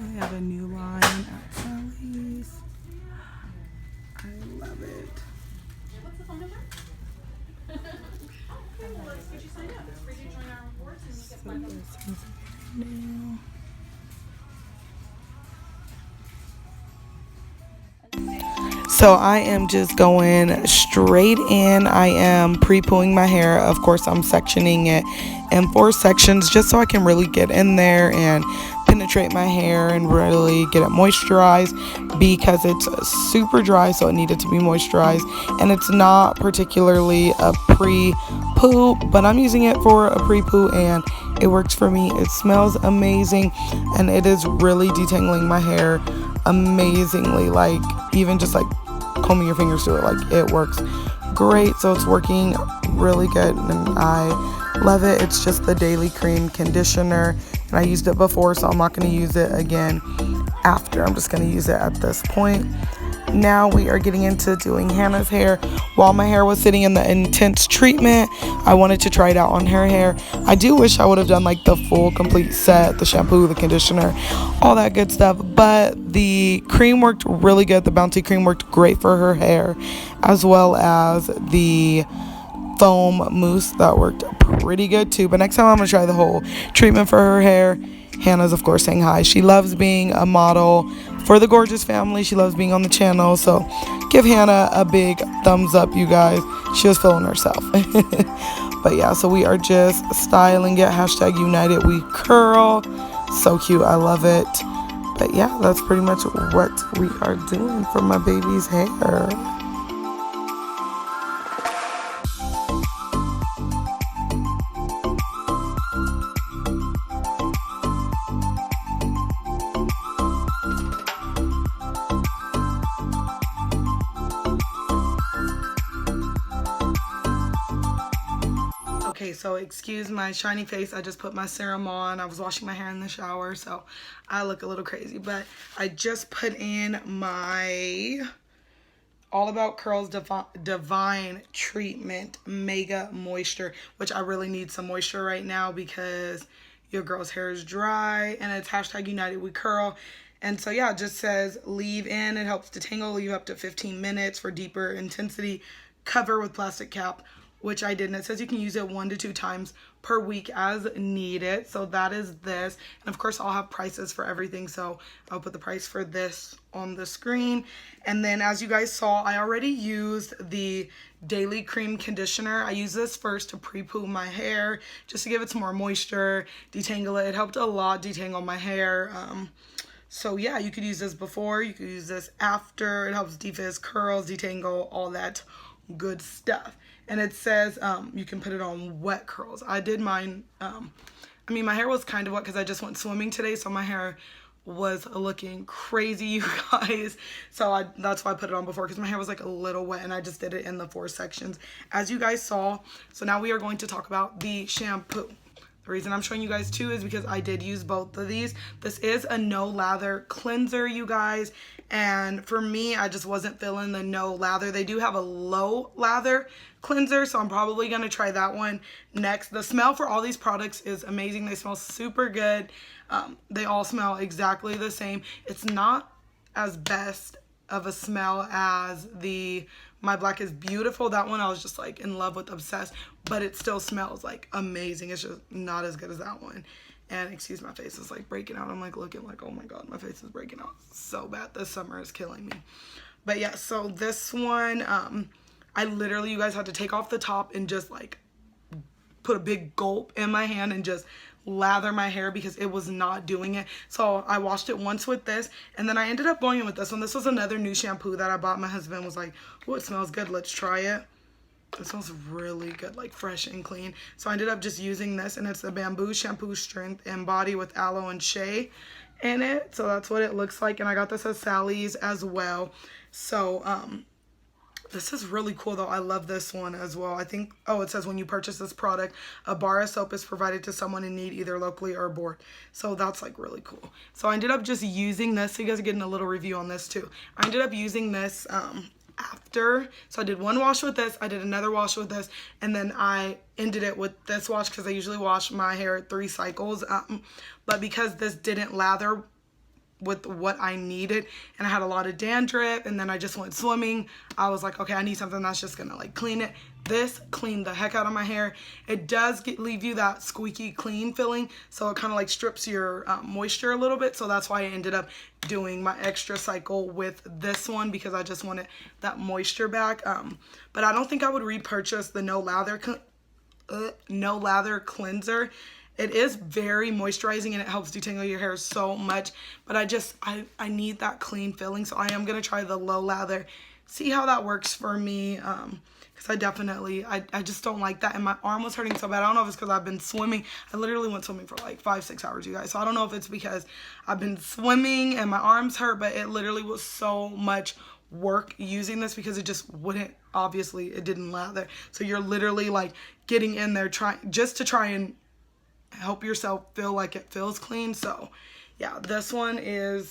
I have a new line at Sally's. I love it. What's the phone number? Okay, well, let's get you signed up. It's free to join our reports and you get Now. So I am just going straight in. I am pre-pooing my hair. Of course, I'm sectioning it in 4 sections just so I can really get in there and penetrate my hair and really get it moisturized, because it's super dry, so it needed to be moisturized. And it's not particularly a pre-poo, but I'm using it for a pre-poo and it works for me. It smells amazing and it is really detangling my hair amazingly. Like, even just like combing your fingers through it, like, it works great. So it's working really good and I love it. It's just the daily cream conditioner and I used it before, so I'm not going to use it again after. I'm just going to use it at this point. Now we are getting into doing Hannah's hair. While my hair was sitting in the intense treatment, I wanted to try it out on her hair. I do wish I would have done like the full complete set, the shampoo, the conditioner, all that good stuff, but the cream worked really good. The Bounty cream worked great for her hair, as well as the foam mousse that worked pretty good too. But next time I'm gonna try the whole treatment for her hair. Hannah's of course saying hi. She loves being a model for the Gorgeous family. She loves being on the channel, so give Hannah a big thumbs up, you guys. She was feeling herself. But yeah, so we are just styling it. Hashtag United We Curl. So cute, I love it. But yeah, that's pretty much what we are doing for my baby's hair. Okay, so excuse my shiny face. I just put my serum on. I was washing my hair in the shower, so I look a little crazy. But I just put in my All About Curls Divine Treatment Mega Moisture, which I really need some moisture right now because your girl's hair is dry, and it's hashtag United We Curl. And so yeah, it just says leave in. It helps detangle, leave up to 15 minutes for deeper intensity. Cover with plastic cap, which I did. And it says you can use it 1 to 2 times per week as needed. So that is this. And of course, I'll have prices for everything. So I'll put the price for this on the screen. And then as you guys saw, I already used the daily cream conditioner. I use this first to pre-poo my hair just to give it some more moisture, detangle it. It helped a lot detangle my hair. So yeah, you could use this before, you could use this after. It helps defizz, curls, detangle, all that good stuff. And it says you can put it on wet curls. I did mine, I mean, my hair was kind of wet because I just went swimming today, so my hair was looking crazy, you guys. So that's why I put it on before, because my hair was like a little wet, and I just did it in the 4 sections, as you guys saw. So now we are going to talk about the shampoo. The reason I'm showing you guys too is because I did use both of these. This is a no lather cleanser, you guys. And for me, I just wasn't feeling the no lather. They do have a low lather cleanser, so I'm probably going to try that one next. The smell for all these products is amazing. They smell super good. They all smell exactly the same. It's not as best of a smell as the My Black is Beautiful. That one I was just like in love with, obsessed, but it still smells like amazing. It's just not as good as that one. And excuse my face, is like breaking out. I'm like looking like, oh my god, my face is breaking out so bad. This summer is killing me. But yeah, so this one, I literally, you guys, had to take off the top and just like put a big gulp in my hand and just lather my hair because it was not doing it. So I washed it once with this, and then I ended up going in with this one. This was another new shampoo that I bought. My husband was like, oh, it smells good, let's try it. It smells really good, like fresh and clean. So I ended up just using this, and it's the Bamboo Shampoo Strength and Body with Aloe and Shea in it. So that's what it looks like, and I got this at Sally's as well. So this is really cool though. I love this one as well. I think, oh, it says when you purchase this product, a bar of soap is provided to someone in need, either locally or abroad. So that's like really cool. So I ended up just using this. So you guys are getting a little review on this too. I ended up using this after. So I did one wash with this, I did another wash with this, and then I ended it with this wash because I usually wash my hair 3 cycles. But because this didn't lather with what I needed, and I had a lot of dandruff, and then I just went swimming. I was like, okay, I need something that's just gonna like clean it. This cleaned the heck out of my hair. It does leave you that squeaky clean feeling, so it kind of like strips your moisture a little bit. So that's why I ended up doing my extra cycle with this one, because I just wanted that moisture back. But I don't think I would repurchase the no lather cleanser. It is very moisturizing and it helps detangle your hair so much, but I need that clean feeling, so I am gonna try the low lather, see how that works for me, because I just don't like that, and my arm was hurting so bad. I don't know if it's because I've been swimming. I literally went swimming for like 5-6 hours, you guys, so I don't know if it's because I've been swimming and my arms hurt, but it literally was so much work using this because it just wouldn't, obviously it didn't lather. So you're literally like getting in there trying and help yourself feel like it feels clean. So yeah, this one I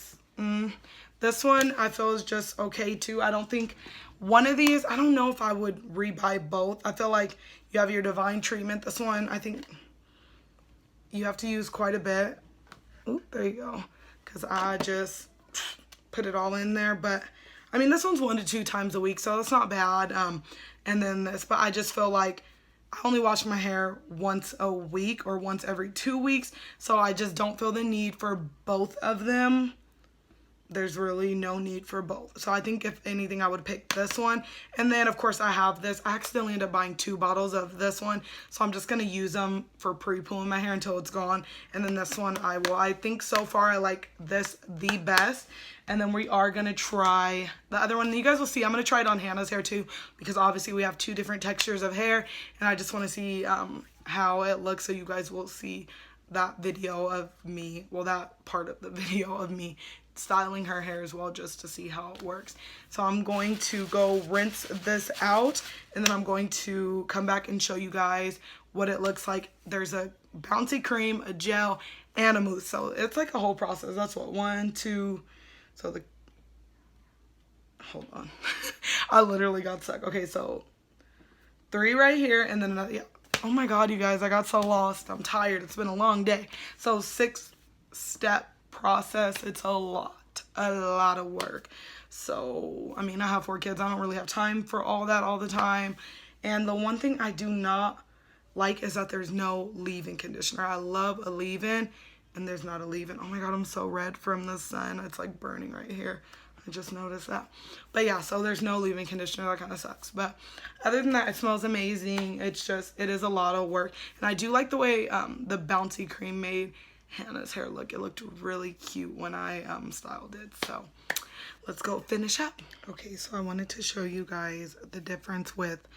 feel is just okay too. I don't think one of these, I don't know if I would rebuy both. I feel like you have your Divine treatment. This one, I think you have to use quite a bit. Oop, there you go. Because I just put it all in there. But I mean, this one's 1 to 2 times a week, so that's not bad. And then this, but I just feel like I only wash my hair once a week or once every 2 weeks, so I just don't feel the need for both of them. There's really no need for both. So I think if anything, I would pick this one. And then of course I have this. I accidentally ended up buying 2 bottles of this one, so I'm just gonna use them for pre-pooling my hair until it's gone. And then this one I think so far I like this the best. And then we are gonna try the other one. You guys will see, I'm gonna try it on Hannah's hair too, because obviously we have 2 different textures of hair, and I just wanna see how it looks, so you guys will see that video of me, well, that part of the video of me styling her hair as well, just to see how it works. So I'm going to go rinse this out, and then I'm going to come back and show you guys what it looks like. There's a bouncy cream, a gel, and a mousse, so it's like a whole process. That's what 1, 2, so the, hold on. I literally got stuck. Okay, so 3 right here, and then another, yeah. Oh my god, you guys, I got so lost. I'm tired. It's been a long day. So 6-step process. It's a lot of work. So I mean, I have 4 kids. I don't really have time for all that all the time. And the one thing I do not like is that there's no leave-in conditioner. I love a leave-in, and there's not a leave-in. Oh my god, I'm so red from the sun. It's like burning right here. I just noticed that. But yeah, so there's no leave-in conditioner. That kind of sucks. But other than that, it smells amazing. It's just, it is a lot of work. And I do like the way the bouncy cream made Hannah's hair look. It looked really cute when I styled it. So let's go finish up. Okay, so I wanted to show you guys the difference with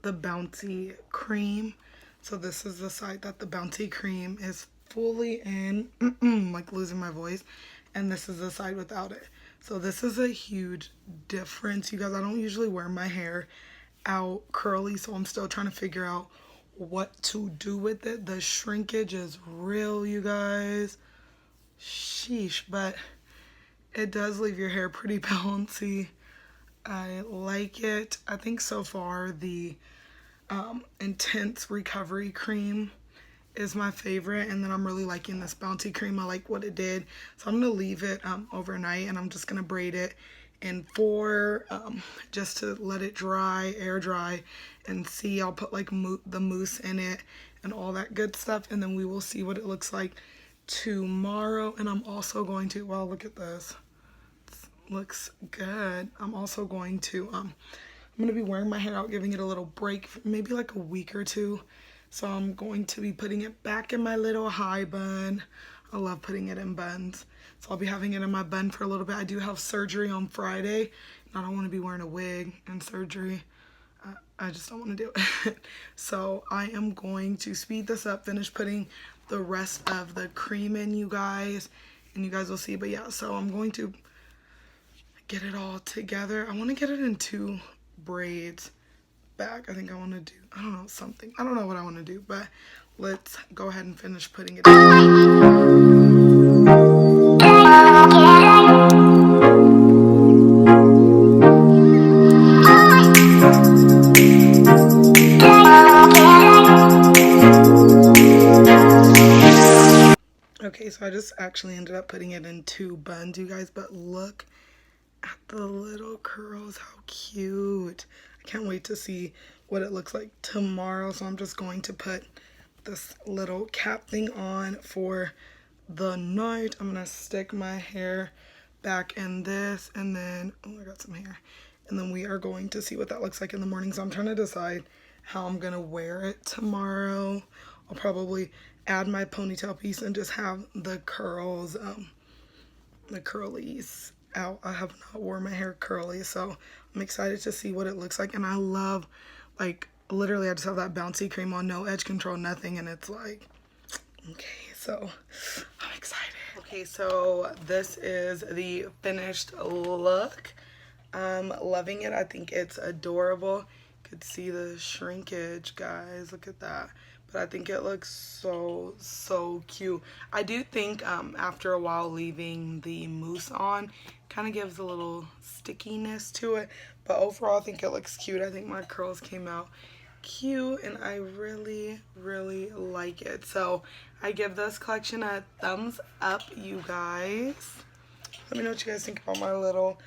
the bouncy cream. So this is the side that the bouncy cream is fully in, like losing my voice, and this is the side without it. So this is a huge difference, you guys. I don't usually wear my hair out curly, so I'm still trying to figure out what to do with it. The shrinkage is real, you guys. Sheesh, but it does leave your hair pretty bouncy. I like it. I think so far the Intense Recovery Cream is my favorite, and then I'm really liking this bouncy cream. I like what it did, so I'm gonna leave it overnight, and I'm just gonna braid it in 4 just to let it dry, air dry, and see. I'll put like the mousse in it and all that good stuff, and then we will see what it looks like tomorrow. And I'm also going to, well, look at this, it looks good. I'm also going to I'm gonna be wearing my hair out, giving it a little break for maybe like a week or 2. So I'm going to be putting it back in my little high bun. I love putting it in buns. So I'll be having it in my bun for a little bit. I do have surgery on Friday, and I don't want to be wearing a wig in surgery. I just don't want to do it. So I am going to speed this up, finish putting the rest of the cream in, you guys, and you guys will see. But yeah, so I'm going to get it all together. I want to get it in 2 braids back. I think I want to do, I don't know, something. I don't know what I want to do, but let's go ahead and finish putting it Okay, Okay, so I just actually ended up putting it in 2 buns, you guys, but look at the little curls. How cute. I can't wait to see what it looks like tomorrow. So I'm just going to put this little cap thing on for the night. I'm gonna stick my hair back in this, and then, oh, I got some hair. And then we are going to see what that looks like in the morning. So I'm trying to decide how I'm gonna wear it tomorrow. I'll probably add my ponytail piece and just have the curls, the curlies out. I have not worn my hair curly, so I'm excited to see what it looks like. And I love, like, literally I just have that bouncy cream on, no edge control, nothing, and it's like, okay, so I'm excited. Okay, so this is the finished look. I'm loving it. I think it's adorable. You could see the shrinkage, guys. Look at that. But I think it looks so cute. I do think after a while leaving the mousse on kind of gives a little stickiness to it. But overall, I think it looks cute. I think my curls came out cute, and I really like it. So I give this collection a thumbs up, you guys. Let me know what you guys think about my little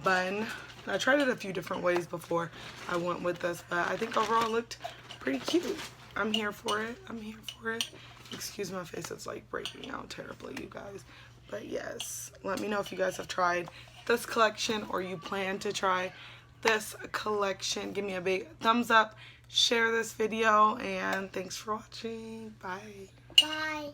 bun. I tried it a few different ways before I went with this, but I think overall it looked pretty cute. I'm here for it. I'm here for it. Excuse my face, it's like breaking out terribly, you guys. But yes, let me know if you guys have tried this collection or you plan to try this collection. Give me a big thumbs up, share this video, and thanks for watching. Bye. Bye.